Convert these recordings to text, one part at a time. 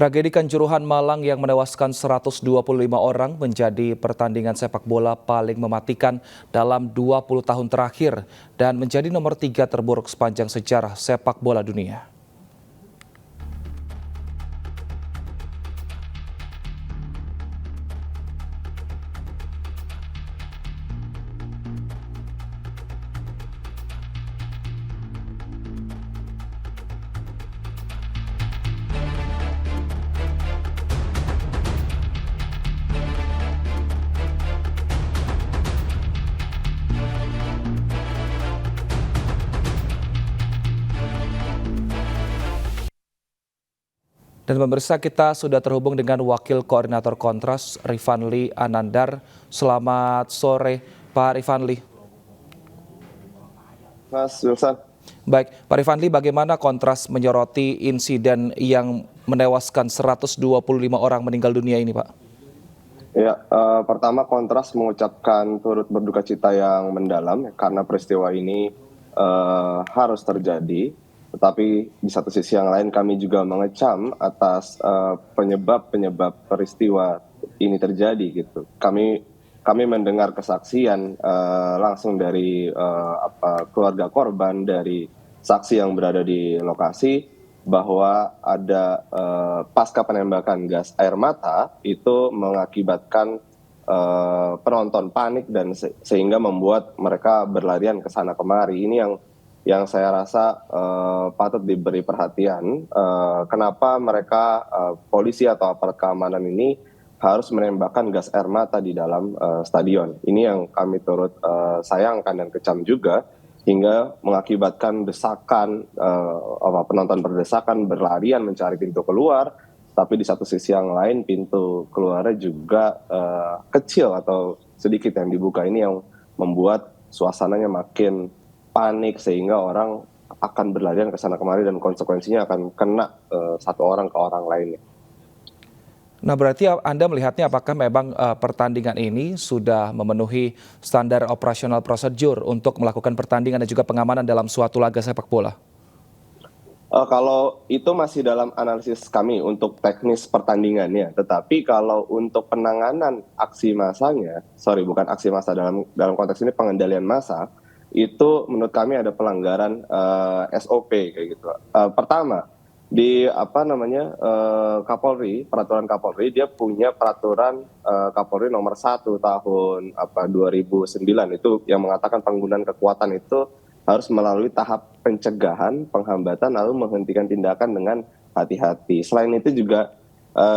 Tragedi Kanjuruhan Malang yang menewaskan 125 orang menjadi pertandingan sepak bola paling mematikan dalam 20 tahun terakhir dan menjadi nomor 3 terburuk sepanjang sejarah sepak bola dunia. Dan pemirsa, kita sudah terhubung dengan Wakil Koordinator Kontras, Rifanli Anandar. Selamat sore, Pak Rifanli. Mas Wilson. Baik, Pak Rifanli, bagaimana Kontras menyoroti insiden yang menewaskan 125 orang meninggal dunia ini, Pak? Ya, pertama Kontras mengucapkan turut berduka cita yang mendalam karena peristiwa ini harus terjadi. Tetapi di satu sisi yang lain kami juga mengecam atas penyebab peristiwa ini terjadi gitu. Kami mendengar kesaksian langsung dari keluarga korban, dari saksi yang berada di lokasi, bahwa ada pasca penembakan gas air mata itu mengakibatkan penonton panik dan sehingga membuat mereka berlarian ke sana kemari. Ini yang saya rasa patut diberi perhatian. Kenapa mereka polisi atau aparat keamanan ini harus menembakkan gas air mata di dalam stadion. Ini yang kami turut sayangkan dan kecam juga, hingga mengakibatkan desakan, penonton berdesakan, berlarian mencari pintu keluar, tapi di satu sisi yang lain pintu keluarnya juga kecil atau sedikit yang dibuka. Ini yang membuat suasananya makin panik sehingga orang akan berlarian ke sana kemari dan konsekuensinya akan kena satu orang ke orang lainnya. Nah, berarti Anda melihatnya apakah memang pertandingan ini sudah memenuhi standar operasional prosedur untuk melakukan pertandingan dan juga pengamanan dalam suatu laga sepak bola? Kalau itu masih dalam analisis kami untuk teknis pertandingannya, tetapi kalau untuk penanganan aksi massanya, bukan aksi massa, dalam konteks ini pengendalian massa, itu menurut kami ada pelanggaran SOP kayak gitu. Pertama, di Kapolri, peraturan Kapolri, dia punya peraturan Kapolri nomor 1 tahun 2009 itu yang mengatakan penggunaan kekuatan itu harus melalui tahap pencegahan, penghambatan, lalu menghentikan tindakan dengan hati-hati. Selain itu juga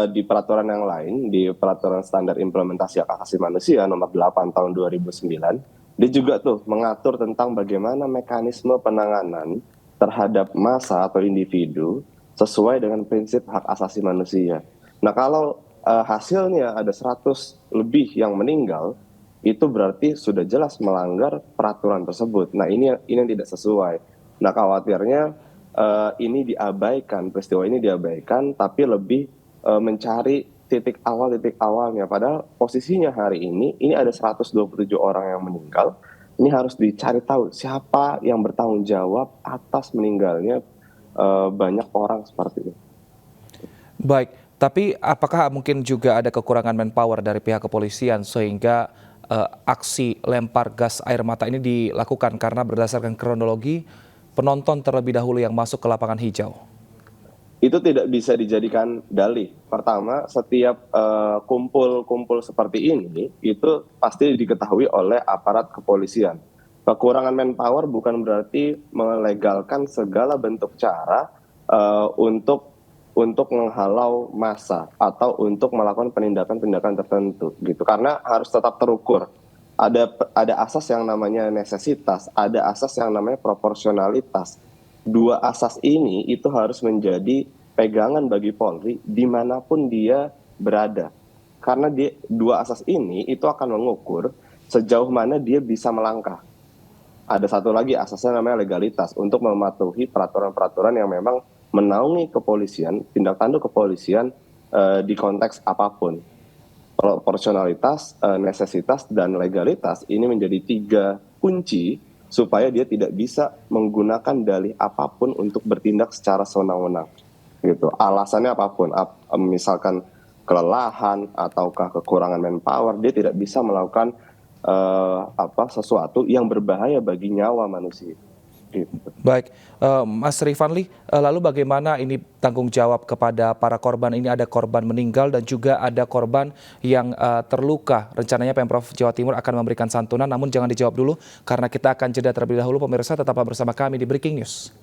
di peraturan yang lain, di peraturan standar implementasi hak asasi manusia nomor 8 tahun 2009, dia juga tuh mengatur tentang bagaimana mekanisme penanganan terhadap massa atau individu sesuai dengan prinsip hak asasi manusia. Nah, kalau hasilnya ada 100 lebih yang meninggal, itu berarti sudah jelas melanggar peraturan tersebut. Nah, ini yang tidak sesuai. Nah, khawatirnya ini diabaikan, peristiwa ini diabaikan, tapi lebih mencari titik awalnya. Padahal posisinya hari ini ada 127 orang yang meninggal. Ini harus dicari tahu siapa yang bertanggung jawab atas meninggalnya banyak orang seperti ini. Baik, tapi apakah mungkin juga ada kekurangan manpower dari pihak kepolisian sehingga aksi lempar gas air mata ini dilakukan karena berdasarkan kronologi penonton terlebih dahulu yang masuk ke lapangan hijau? Itu tidak bisa dijadikan dalih. Pertama, setiap kumpul seperti ini itu pasti diketahui oleh aparat kepolisian. Kekurangan manpower bukan berarti melegalkan segala bentuk cara untuk menghalau massa atau untuk melakukan penindakan tertentu gitu. Karena harus tetap terukur. Ada asas yang namanya necesitas, ada asas yang namanya proporsionalitas. Dua asas ini itu harus menjadi pegangan bagi Polri dimanapun dia berada. Karena dua asas ini itu akan mengukur sejauh mana dia bisa melangkah. Ada satu lagi asasnya namanya legalitas, untuk mematuhi peraturan-peraturan yang memang menaungi kepolisian, tindak tanduk kepolisian di konteks apapun. Proporsionalitas, necesitas, dan legalitas ini menjadi 3 kunci supaya dia tidak bisa menggunakan dalih apapun untuk bertindak secara sewenang-wenang. gitu. Alasannya apapun, misalkan kelelahan ataukah kekurangan manpower, dia tidak bisa melakukan sesuatu yang berbahaya bagi nyawa manusia. Gitu. Baik, Mas Rifanli, lalu bagaimana ini tanggung jawab kepada para korban ini? Ada korban meninggal dan juga ada korban yang terluka. Rencananya Pemprov Jawa Timur akan memberikan santunan, namun jangan dijawab dulu karena kita akan jeda terlebih dahulu. Pemirsa, tetaplah bersama kami di Breaking News.